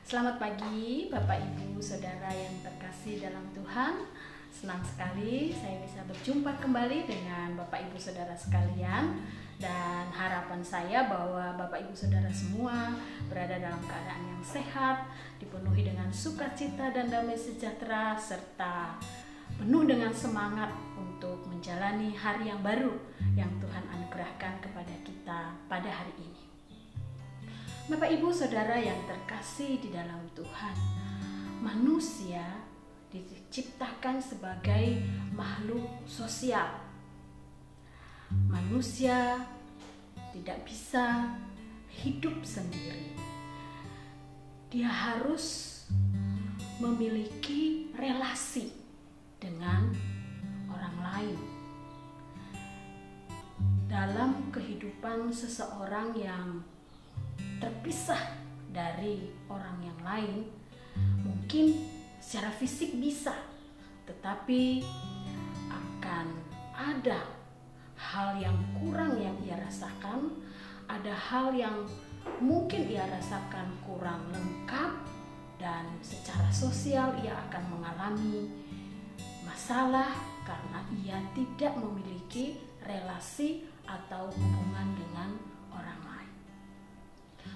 Selamat pagi Bapak Ibu Saudara yang terkasih dalam Tuhan. Senang sekali saya bisa berjumpa kembali dengan Bapak Ibu Saudara sekalian. Dan harapan saya bahwa Bapak Ibu Saudara semua berada dalam keadaan yang sehat, dipenuhi dengan sukacita dan damai sejahtera, serta penuh dengan semangat untuk menjalani hari yang baru yang Tuhan anugerahkan kepada kita pada hari ini. Bapak Ibu Saudara yang terkasih di dalam Tuhan, manusia diciptakan sebagai makhluk sosial. Manusia tidak bisa hidup sendiri. Dia harus memiliki relasi dengan orang lain. Dalam kehidupan seseorang yang terpisah dari orang yang lain, mungkin secara fisik bisa, tetapi akan ada hal yang kurang yang ia rasakan, ada hal yang mungkin ia rasakan kurang lengkap, dan secara sosial ia akan mengalami masalah karena ia tidak memiliki relasi atau hubungan dengan orang lain.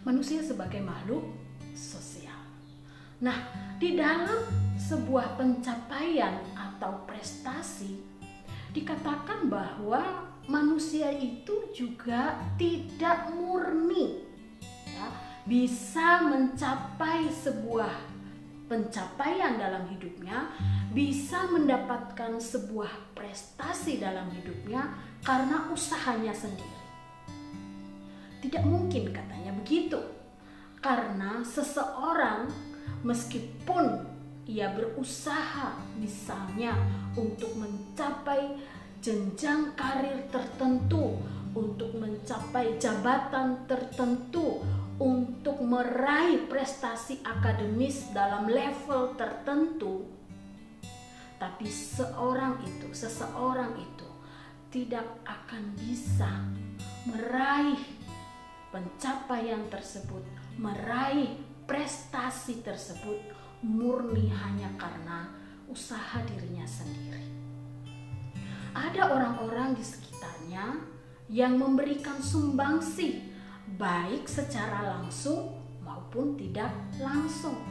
Manusia sebagai makhluk sosial. Nah, di dalam sebuah pencapaian atau prestasi dikatakan bahwa manusia itu juga tidak murni, ya, bisa mencapai sebuah pencapaian dalam hidupnya, bisa mendapatkan sebuah prestasi dalam hidupnya karena usahanya sendiri. Tidak mungkin katanya begitu, karena seseorang meskipun ia berusaha misalnya untuk mencapai jenjang karir tertentu, untuk mencapai jabatan tertentu, untuk meraih prestasi akademis dalam level tertentu, tapi seseorang itu tidak akan bisa meraih pencapaian tersebut, meraih prestasi tersebut murni hanya karena usaha dirinya sendiri. Ada orang-orang di sekitarnya yang memberikan sumbangsih, baik secara langsung maupun tidak langsung.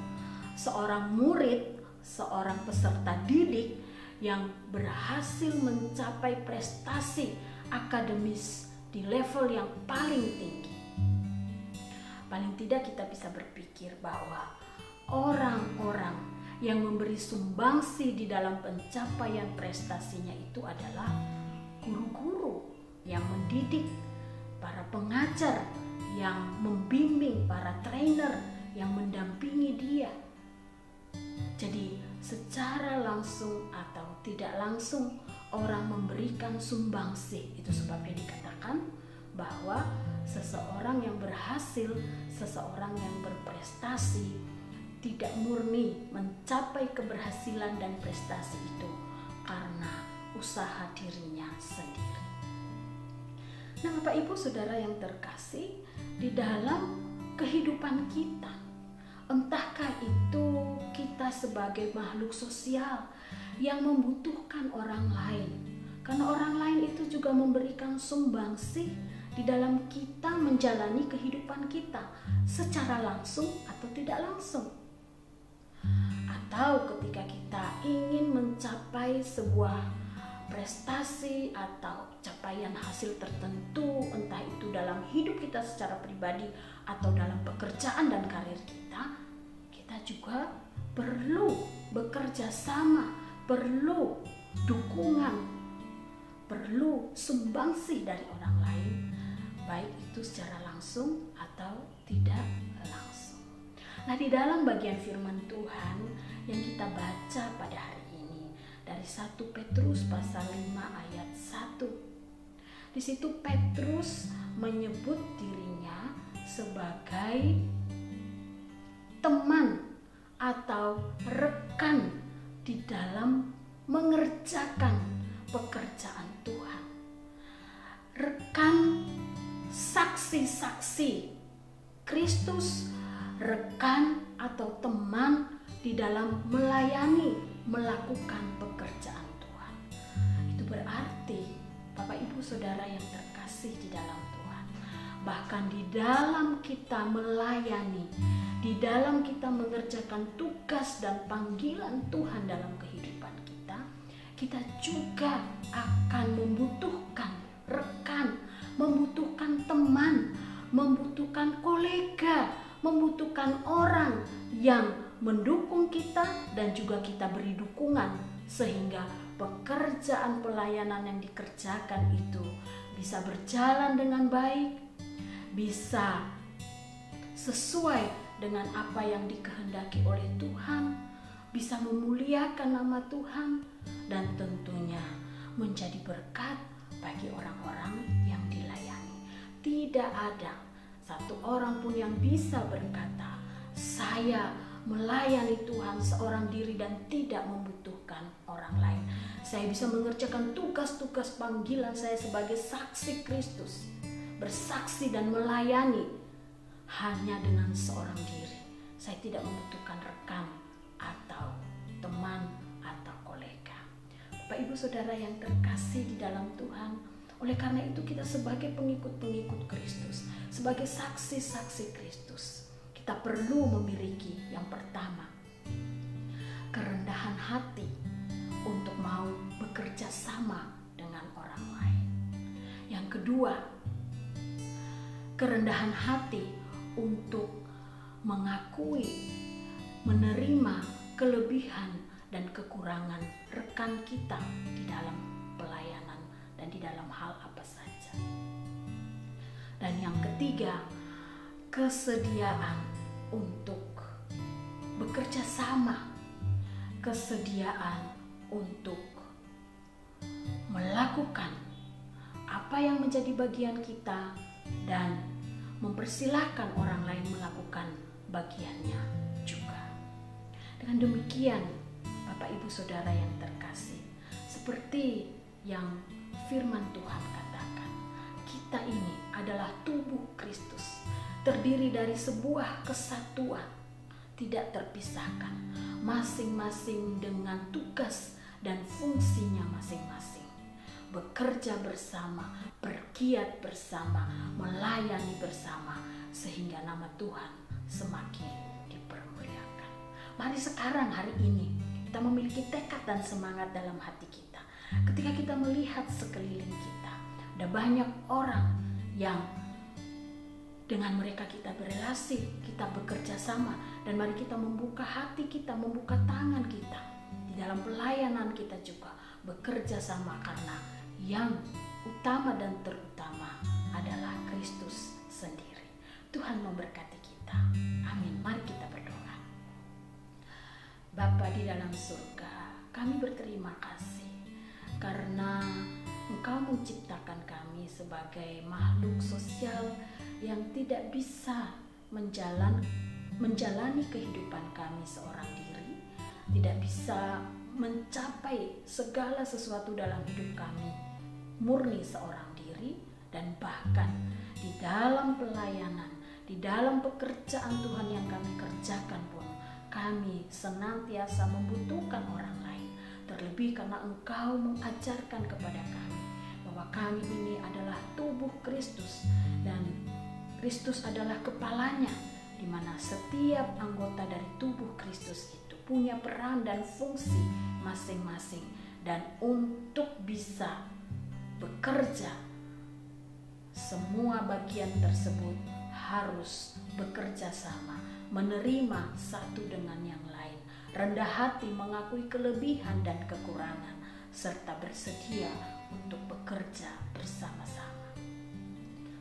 Seorang murid, seorang peserta didik yang berhasil mencapai prestasi akademis di level yang paling tinggi, paling tidak kita bisa berpikir bahwa orang-orang yang memberi sumbangsi di dalam pencapaian prestasinya itu adalah guru-guru yang mendidik, para pengajar yang membimbing, para trainer yang mendampingi dia. Jadi secara langsung atau tidak langsung orang memberikan sumbangsi. Itu sebabnya dikatakan bahwa seseorang yang berhasil, seseorang yang berprestasi tidak murni mencapai keberhasilan dan prestasi itu karena usaha dirinya sendiri. Nah, Bapak Ibu Saudara yang terkasih, di dalam kehidupan kita, entahkah itu kita sebagai makhluk sosial yang membutuhkan orang lain, karena orang lain itu juga memberikan sumbangsih di dalam kita menjalani kehidupan kita secara langsung atau tidak langsung. Atau ketika kita ingin mencapai sebuah prestasi atau capaian hasil tertentu, entah itu dalam hidup kita secara pribadi atau dalam pekerjaan dan karir kita, kita juga perlu bekerja sama, perlu dukungan, perlu sumbangsih dari orang lain, baik itu secara langsung atau tidak langsung. Nah, di dalam bagian firman Tuhan yang kita baca pada hari ini dari 1 Petrus pasal 5 ayat 1. Di situ Petrus menyebut dirinya sebagai teman atau rekan di dalam mengerjakan pekerjaan Tuhan. Rekan saksi-saksi Kristus, rekan atau teman di dalam melayani, melakukan pekerjaan Tuhan. Itu berarti Bapak Ibu Saudara yang terkasih di dalam Tuhan, bahkan di dalam kita melayani, di dalam kita mengerjakan tugas dan panggilan Tuhan dalam kehidupan kita, kita juga akan membutuhkan rekan, membutuhkan teman, membutuhkan kolega, membutuhkan orang yang mendukung kita dan juga kita beri dukungan, sehingga pekerjaan pelayanan yang dikerjakan itu bisa berjalan dengan baik, bisa sesuai dengan apa yang dikehendaki oleh Tuhan, bisa memuliakan nama Tuhan, dan tentunya menjadi berkat bagi orang-orang yang dilayani. Tidak ada satu orang pun yang bisa berkata, saya melayani Tuhan seorang diri dan tidak membutuhkan orang lain. Saya bisa mengerjakan tugas-tugas panggilan saya sebagai saksi Kristus, bersaksi dan melayani hanya dengan seorang diri. Saya tidak membutuhkan rekan atau teman atau kolega. Bapak Ibu Saudara yang terkasih di dalam Tuhan, oleh karena itu kita sebagai pengikut-pengikut Kristus, sebagai saksi-saksi Kristus, kita perlu memiliki yang pertama, kerendahan hati untuk mau bekerja sama dengan orang lain. Yang kedua, kerendahan hati untuk mengakui, menerima kelebihan dan kekurangan rekan kita di dalam pelayanan dan di dalam hal apa saja. Dan yang ketiga, kesediaan untuk bekerja sama, kesediaan untuk melakukan apa yang menjadi bagian kita dan mempersilahkan orang lain melakukan bagiannya juga. Dengan demikian, Bapak Ibu Saudara yang terkasih, seperti yang firman Tuhan katakan, kita ini adalah tubuh Kristus, terdiri dari sebuah kesatuan, tidak terpisahkan, masing-masing dengan tugas dan fungsinya masing-masing. Bekerja bersama, bergiat bersama, melayani bersama, sehingga nama Tuhan semakin dipermuliakan. Mari sekarang hari ini kita memiliki tekad dan semangat dalam hati kita. Ketika kita melihat sekeliling kita, ada banyak orang yang dengan mereka kita berelasi, kita bekerja sama, dan mari kita membuka hati kita, membuka tangan kita di dalam pelayanan kita juga bekerja sama, karena yang utama dan terutama adalah Kristus sendiri. Tuhan memberkati kita. Amin. Mari kita berdoa. Bapa di dalam surga, kami berterima kasih karena Engkau menciptakan kami sebagai makhluk sosial yang tidak bisa menjalani kehidupan kami seorang diri, tidak bisa mencapai segala sesuatu dalam hidup kami murni seorang diri, dan bahkan di dalam pelayanan, di dalam pekerjaan Tuhan yang kami kerjakan pun kami senantiasa membutuhkan orang lain. Terlebih karena Engkau mengajarkan kepada kami bahwa kami ini adalah tubuh Kristus dan Kristus adalah kepalanya, di mana setiap anggota dari tubuh Kristus itu punya peran dan fungsi masing-masing, dan untuk bisa bekerja, semua bagian tersebut harus bekerja sama, menerima satu dengan yang lain, rendah hati mengakui kelebihan dan kekurangan, serta bersedia untuk bekerja bersama-sama.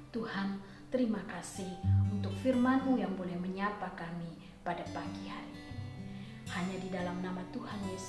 Tuhan, terima kasih untuk firman-Mu yang boleh menyapa kami pada pagi hari ini. Hanya di dalam nama Tuhan Yesus